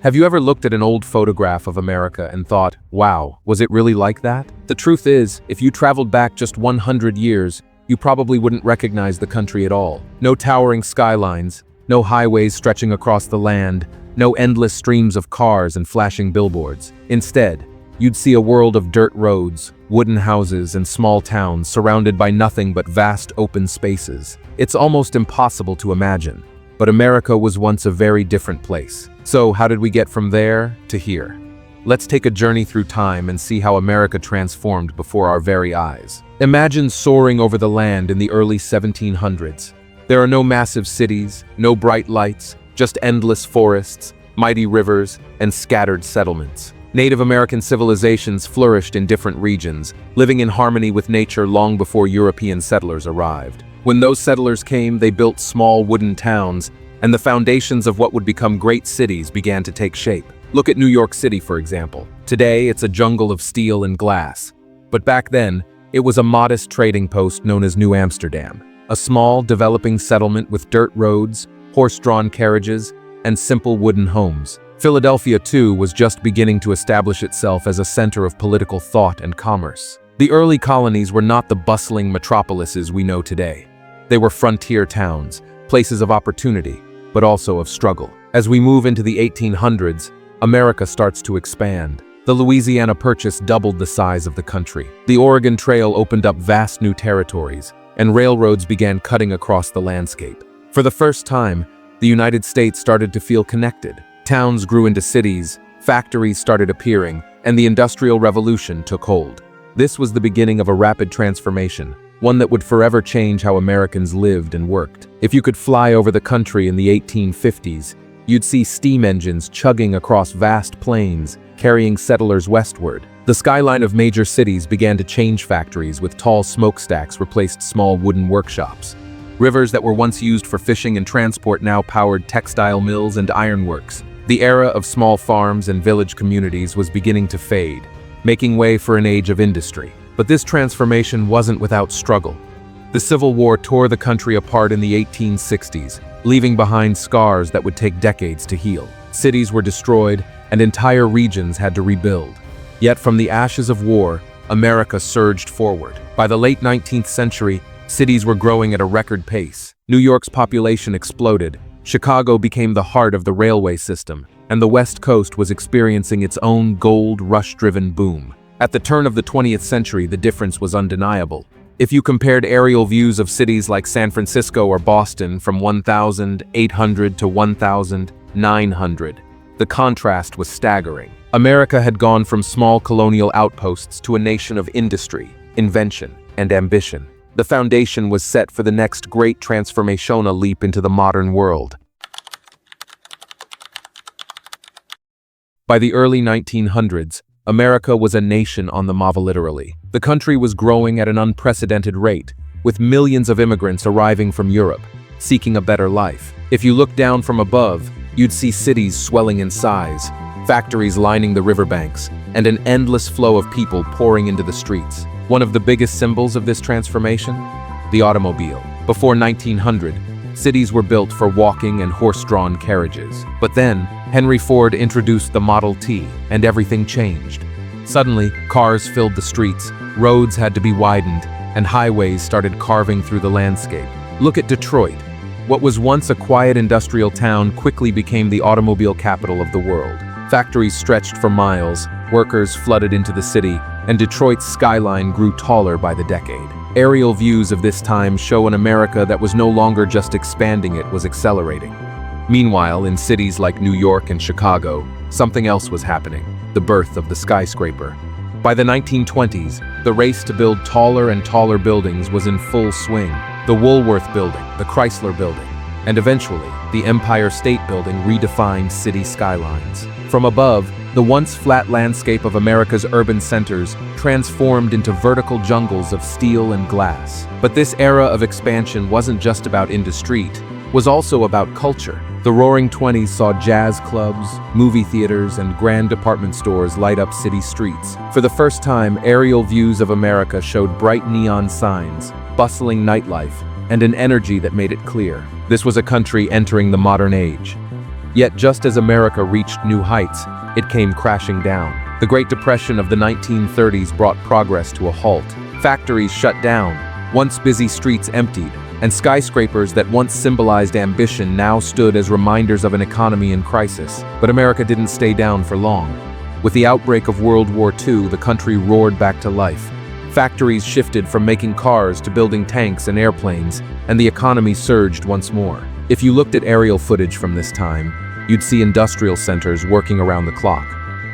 Have you ever looked at an old photograph of America and thought, wow, was it really like that? The truth is, if you traveled back just 100 years, you probably wouldn't recognize the country at all. No towering skylines, no highways stretching across the land, no endless streams of cars and flashing billboards. Instead, you'd see a world of dirt roads, wooden houses, and small towns surrounded by nothing but vast open spaces. It's almost impossible to imagine, but America was once a very different place. So how did we get from there to here? Let's take a journey through time and see how America transformed before our very eyes. Imagine soaring over the land in the early 1700s. There are no massive cities, no bright lights, just endless forests, mighty rivers, and scattered settlements. Native American civilizations flourished in different regions, living in harmony with nature long before European settlers arrived. When those settlers came, they built small wooden towns, and the foundations of what would become great cities began to take shape. Look at New York City, for example. Today, it's a jungle of steel and glass. But back then, it was a modest trading post known as New Amsterdam, a small, developing settlement with dirt roads, horse-drawn carriages, and simple wooden homes. Philadelphia, too, was just beginning to establish itself as a center of political thought and commerce. The early colonies were not the bustling metropolises we know today. They were frontier towns, places of opportunity, but also of struggle. As we move into the 1800s, America starts to expand. The Louisiana Purchase doubled the size of the country. The Oregon Trail opened up vast new territories, and railroads began cutting across the landscape. For the first time, the United States started to feel connected. Towns grew into cities, factories started appearing, and the Industrial Revolution took hold. This was the beginning of a rapid transformation, one that would forever change how Americans lived and worked. If you could fly over the country in the 1850s, you'd see steam engines chugging across vast plains, carrying settlers westward. The skyline of major cities began to change. Factories with tall smokestacks replaced small wooden workshops. Rivers that were once used for fishing and transport now powered textile mills and ironworks. The era of small farms and village communities was beginning to fade, making way for an age of industry. But this transformation wasn't without struggle. The Civil War tore the country apart in the 1860s, leaving behind scars that would take decades to heal. Cities were destroyed, and entire regions had to rebuild. Yet from the ashes of war, America surged forward. By the late 19th century, cities were growing at a record pace. New York's population exploded, Chicago became the heart of the railway system, and the West Coast was experiencing its own gold rush-driven boom. At the turn of the 20th century, the difference was undeniable. If you compared aerial views of cities like San Francisco or Boston from 1,800 to 1,900, the contrast was staggering. America had gone from small colonial outposts to a nation of industry, invention, and ambition. The foundation was set for the next great transformational leap into the modern world. By the early 1900s, America was a nation on the move, literally. The country was growing at an unprecedented rate, with millions of immigrants arriving from Europe, seeking a better life. If you looked down from above, you'd see cities swelling in size, factories lining the riverbanks, and an endless flow of people pouring into the streets. One of the biggest symbols of this transformation? The automobile. Before 1900, cities were built for walking and horse-drawn carriages. But then, Henry Ford introduced the Model T, and everything changed. Suddenly, cars filled the streets, roads had to be widened, and highways started carving through the landscape. Look at Detroit. What was once a quiet industrial town quickly became the automobile capital of the world. Factories stretched for miles, workers flooded into the city, and Detroit's skyline grew taller by the decade. Aerial views of this time show an America that was no longer just expanding, it was accelerating. Meanwhile, in cities like New York and Chicago, something else was happening: the birth of the skyscraper. By the 1920s, the race to build taller and taller buildings was in full swing. The Woolworth Building, the Chrysler Building, and eventually, the Empire State Building redefined city skylines. From above, the once flat landscape of America's urban centers transformed into vertical jungles of steel and glass. But this era of expansion wasn't just about industry, it was also about culture. The Roaring '20s saw jazz clubs, movie theaters, and grand department stores light up city streets. For the first time, aerial views of America showed bright neon signs, bustling nightlife, and an energy that made it clear. This was a country entering the modern age. Yet just as America reached new heights, it came crashing down. The Great Depression of the 1930s brought progress to a halt. Factories shut down, once busy streets emptied, and skyscrapers that once symbolized ambition now stood as reminders of an economy in crisis. But America didn't stay down for long. With the outbreak of World War II, the country roared back to life. Factories shifted from making cars to building tanks and airplanes, and the economy surged once more. If you looked at aerial footage from this time, you'd see industrial centers working around the clock,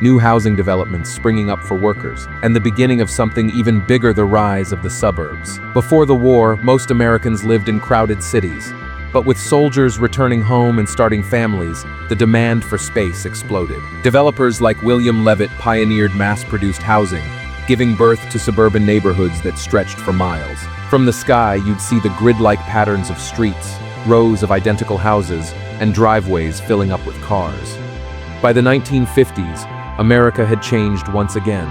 new housing developments springing up for workers, and the beginning of something even bigger: the rise of the suburbs. Before the war, most Americans lived in crowded cities. But with soldiers returning home and starting families, the demand for space exploded. Developers like William Levitt pioneered mass-produced housing, giving birth to suburban neighborhoods that stretched for miles. From the sky, you'd see the grid-like patterns of streets, rows of identical houses, and driveways filling up with cars. By the 1950s, America had changed once again.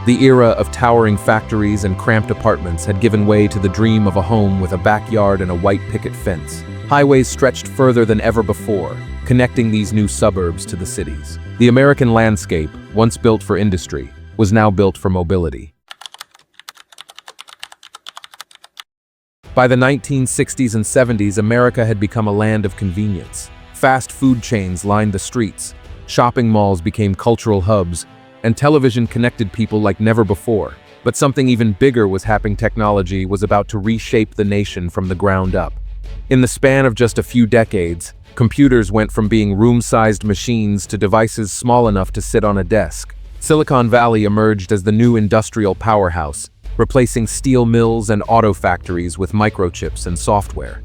The era of towering factories and cramped apartments had given way to the dream of a home with a backyard and a white picket fence. Highways stretched further than ever before, connecting these new suburbs to the cities. The American landscape, once built for industry, was now built for mobility. By the 1960s and 70s, America had become a land of convenience. Fast food chains lined the streets, shopping malls became cultural hubs, and television connected people like never before. But something even bigger was happening. Technology was about to reshape the nation from the ground up. In the span of just a few decades, computers went from being room-sized machines to devices small enough to sit on a desk. Silicon Valley emerged as the new industrial powerhouse, replacing steel mills and auto factories with microchips and software.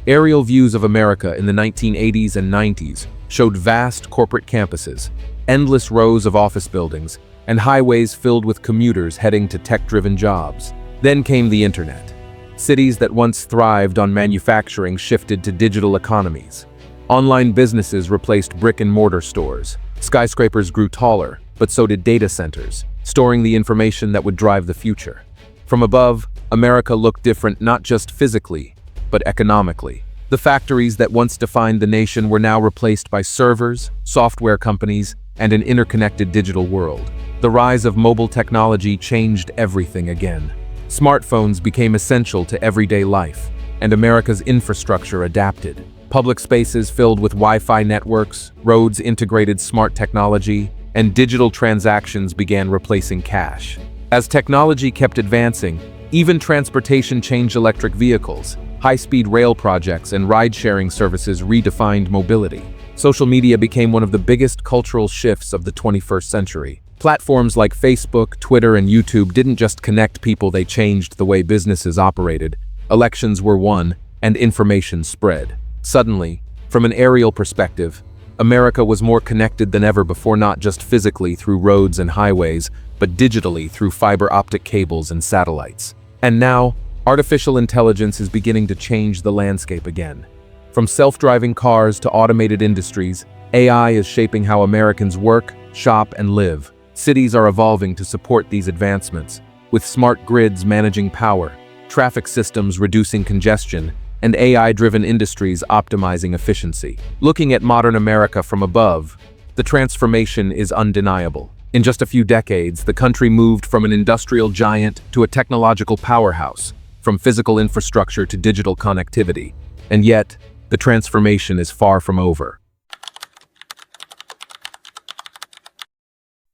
Aerial views of America in the 1980s and 90s showed vast corporate campuses, endless rows of office buildings, and highways filled with commuters heading to tech-driven jobs. Then came the internet. Cities that once thrived on manufacturing shifted to digital economies. Online businesses replaced brick-and-mortar stores. Skyscrapers grew taller, but so did data centers, storing the information that would drive the future. From above, America looked different not just physically, but economically. The factories that once defined the nation were now replaced by servers, software companies, and an interconnected digital world. The rise of mobile technology changed everything again. Smartphones became essential to everyday life, and America's infrastructure adapted. Public spaces filled with Wi-Fi networks, roads integrated smart technology, and digital transactions began replacing cash. As technology kept advancing, even transportation changed. Electric vehicles, high-speed rail projects, and ride-sharing services redefined mobility. Social media became one of the biggest cultural shifts of the 21st century. Platforms like Facebook, Twitter, and YouTube didn't just connect people, they changed the way businesses operated. Elections were won, and information spread. Suddenly, from an aerial perspective, America was more connected than ever before, not just physically through roads and highways, but digitally through fiber optic cables and satellites. And now, artificial intelligence is beginning to change the landscape again. From self-driving cars to automated industries, AI is shaping how Americans work, shop, and live. Cities are evolving to support these advancements, with smart grids managing power, traffic systems reducing congestion, and AI-driven industries optimizing efficiency. Looking at modern America from above, the transformation is undeniable. In just a few decades, the country moved from an industrial giant to a technological powerhouse, from physical infrastructure to digital connectivity. And yet, the transformation is far from over.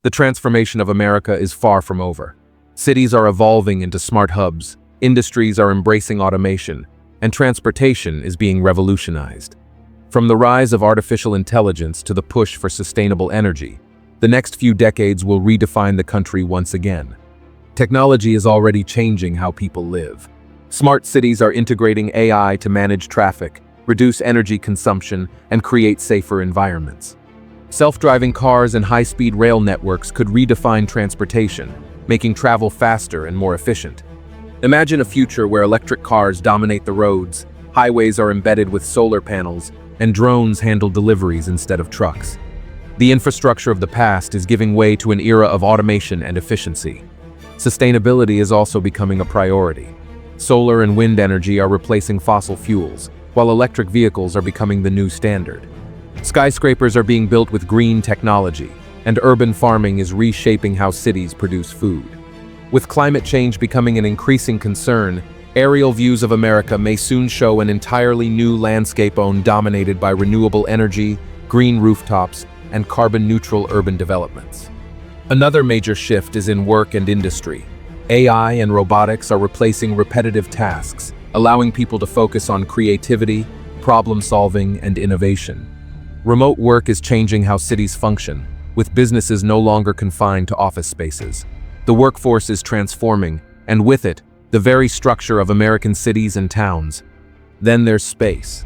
The transformation of America is far from over. Cities are evolving into smart hubs, industries are embracing automation, and transportation is being revolutionized. From the rise of artificial intelligence to the push for sustainable energy, the next few decades will redefine the country once again. Technology is already changing how people live. Smart cities are integrating AI to manage traffic, reduce energy consumption, and create safer environments. Self-driving cars and high-speed rail networks could redefine transportation, making travel faster and more efficient. Imagine a future where electric cars dominate the roads, highways are embedded with solar panels, and drones handle deliveries instead of trucks. The infrastructure of the past is giving way to an era of automation and efficiency. Sustainability is also becoming a priority. Solar and wind energy are replacing fossil fuels, while electric vehicles are becoming the new standard. Skyscrapers are being built with green technology, and urban farming is reshaping how cities produce food. With climate change becoming an increasing concern, aerial views of America may soon show an entirely new landscape dominated by renewable energy, green rooftops, and carbon-neutral urban developments. Another major shift is in work and industry. AI and robotics are replacing repetitive tasks, allowing people to focus on creativity, problem-solving, and innovation. Remote work is changing how cities function, with businesses no longer confined to office spaces. The workforce is transforming, and with it, the very structure of American cities and towns. Then there's space.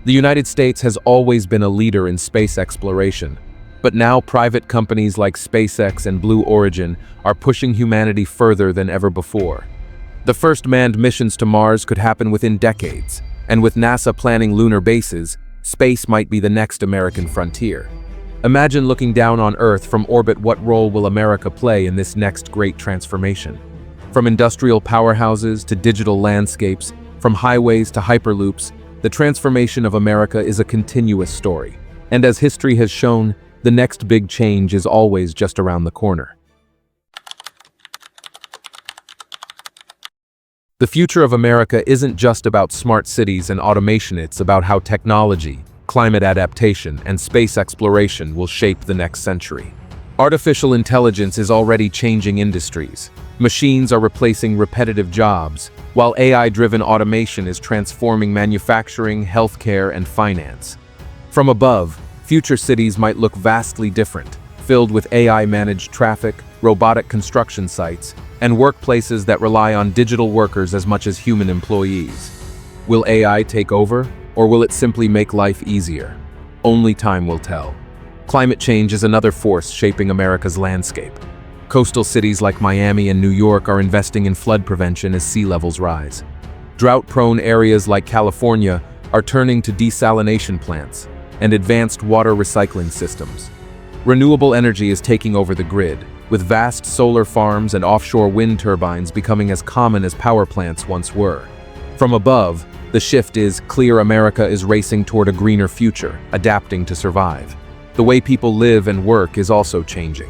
The United States has always been a leader in space exploration, but now private companies like SpaceX and Blue Origin are pushing humanity further than ever before. The first manned missions to Mars could happen within decades, and with NASA planning lunar bases, space might be the next American frontier. Imagine looking down on Earth from orbit. What role will America play in this next great transformation? From industrial powerhouses to digital landscapes, from highways to hyperloops, the transformation of America is a continuous story. And as history has shown, the next big change is always just around the corner. The future of America isn't just about smart cities and automation, it's about how technology, climate adaptation, and space exploration will shape the next century. Artificial intelligence is already changing industries. Machines are replacing repetitive jobs, while AI-driven automation is transforming manufacturing, healthcare, and finance. From above, future cities might look vastly different, filled with AI-managed traffic, robotic construction sites, and workplaces that rely on digital workers as much as human employees. Will AI take over, or will it simply make life easier? Only time will tell. Climate change is another force shaping America's landscape. Coastal cities like Miami and New York are investing in flood prevention as sea levels rise. Drought-prone areas like California are turning to desalination plants and advanced water recycling systems. Renewable energy is taking over the grid, with vast solar farms and offshore wind turbines becoming as common as power plants once were. From above, the shift is clear. America is racing toward a greener future, adapting to survive. The way people live and work is also changing.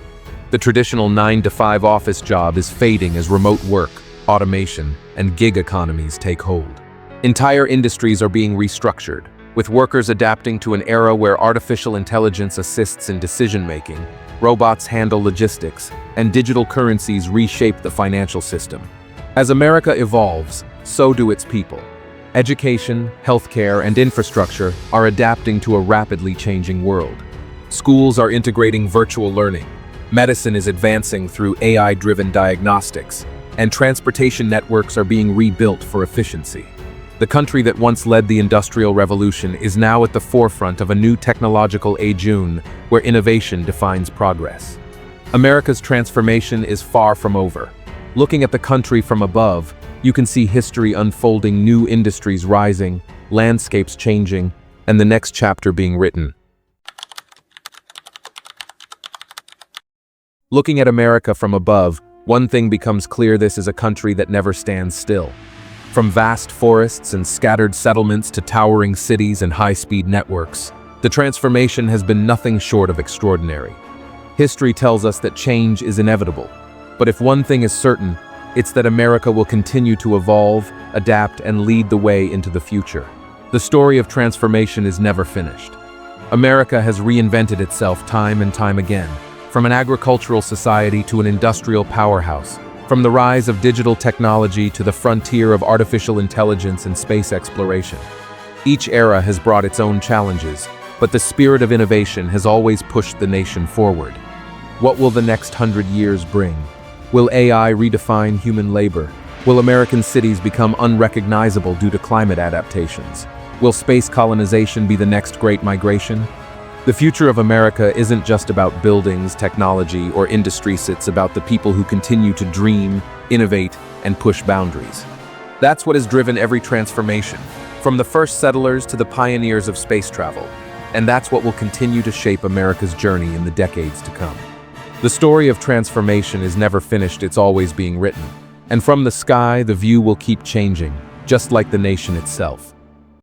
The traditional 9-to-5 office job is fading as remote work, automation, and gig economies take hold. Entire industries are being restructured, with workers adapting to an era where artificial intelligence assists in decision-making, robots handle logistics, and digital currencies reshape the financial system. As America evolves, so do its people. Education, healthcare, and infrastructure are adapting to a rapidly changing world. Schools are integrating virtual learning, medicine is advancing through AI-driven diagnostics, and transportation networks are being rebuilt for efficiency. The country that once led the Industrial Revolution is now at the forefront of a new technological age where innovation defines progress. America's transformation is far from over. Looking at the country from above, you can see history unfolding, new industries rising, landscapes changing, and the next chapter being written. Looking at America from above, one thing becomes clear: this is a country that never stands still. From vast forests and scattered settlements to towering cities and high-speed networks, the transformation has been nothing short of extraordinary. History tells us that change is inevitable, but if one thing is certain, it's that America will continue to evolve, adapt, and lead the way into the future. The story of transformation is never finished. America has reinvented itself time and time again, from an agricultural society to an industrial powerhouse, from the rise of digital technology to the frontier of artificial intelligence and space exploration. Each era has brought its own challenges, but the spirit of innovation has always pushed the nation forward. What will the next 100 years bring? Will AI redefine human labor? Will American cities become unrecognizable due to climate adaptations? Will space colonization be the next great migration? The future of America isn't just about buildings, technology, or industries. It's about the people who continue to dream, innovate, and push boundaries. That's what has driven every transformation, from the first settlers to the pioneers of space travel. And that's what will continue to shape America's journey in the decades to come. The story of transformation is never finished, it's always being written. And from the sky, the view will keep changing, just like the nation itself.